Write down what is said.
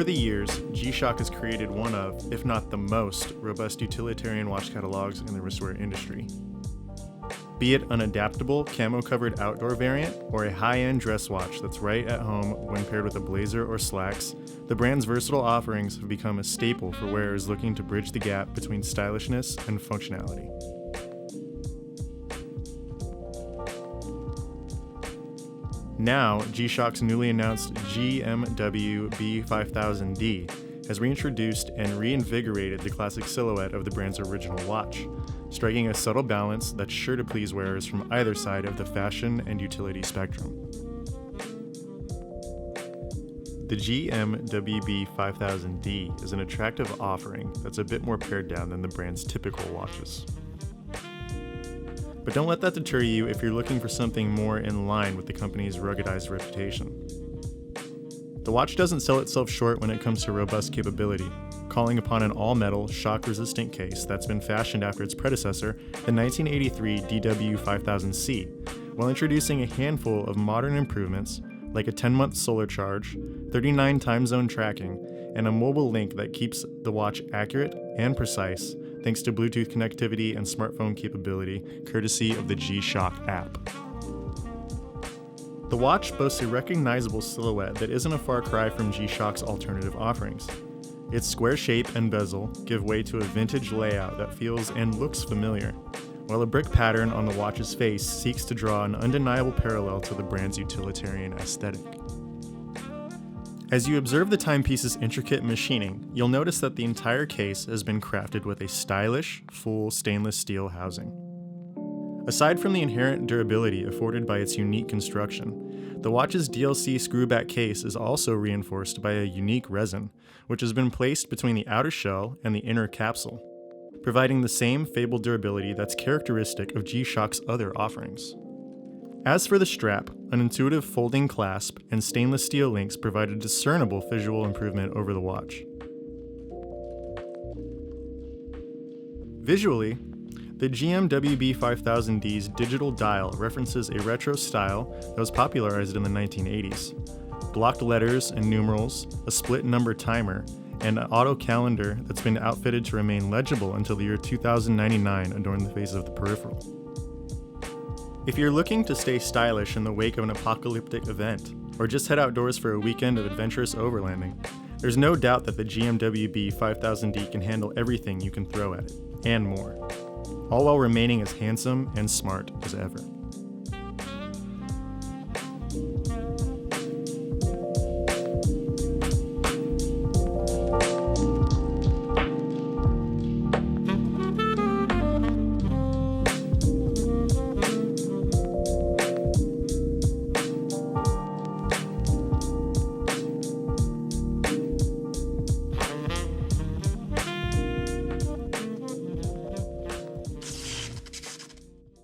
Over the years, G-Shock has created one of, if not the most, robust utilitarian watch catalogs in the wristwear industry. Be it an adaptable, camo-covered outdoor variant, or a high-end dress watch that's right at home when paired with a blazer or slacks, the brand's versatile offerings have become a staple for wearers looking to bridge the gap between stylishness and functionality. Now, G-Shock's newly announced GMWB5000D has reintroduced and reinvigorated the classic silhouette of the brand's original watch, striking a subtle balance that's sure to please wearers from either side of the fashion and utility spectrum. The GMWB5000D is an attractive offering that's a bit more pared down than the brand's typical watches. But don't let that deter you if you're looking for something more in line with the company's ruggedized reputation. The watch doesn't sell itself short when it comes to robust capability, calling upon an all-metal, shock-resistant case that's been fashioned after its predecessor, the 1983 DW5000C, while introducing a handful of modern improvements like a 10-month solar charge, 39 time zone tracking, and a mobile link that keeps the watch accurate and precise thanks to Bluetooth connectivity and smartphone capability, courtesy of the G-Shock app. The watch boasts a recognizable silhouette that isn't a far cry from G-Shock's alternative offerings. Its square shape and bezel give way to a vintage layout that feels and looks familiar, while a brick pattern on the watch's face seeks to draw an undeniable parallel to the brand's utilitarian aesthetic. As you observe the timepiece's intricate machining, you'll notice that the entire case has been crafted with a stylish, full stainless steel housing. Aside from the inherent durability afforded by its unique construction, the watch's DLC screwback case is also reinforced by a unique resin, which has been placed between the outer shell and the inner capsule, providing the same fabled durability that's characteristic of G-Shock's other offerings. As for the strap, an intuitive folding clasp and stainless steel links provide a discernible visual improvement over the watch. Visually, the GMWB5000D's digital dial references a retro style that was popularized in the 1980s. Blocked letters and numerals, a split number timer, and an auto calendar that's been outfitted to remain legible until the year 2099 adorn the face of the peripheral. If you're looking to stay stylish in the wake of an apocalyptic event, or just head outdoors for a weekend of adventurous overlanding, there's no doubt that the GMWB5000D can handle everything you can throw at it, and more, all while remaining as handsome and smart as ever.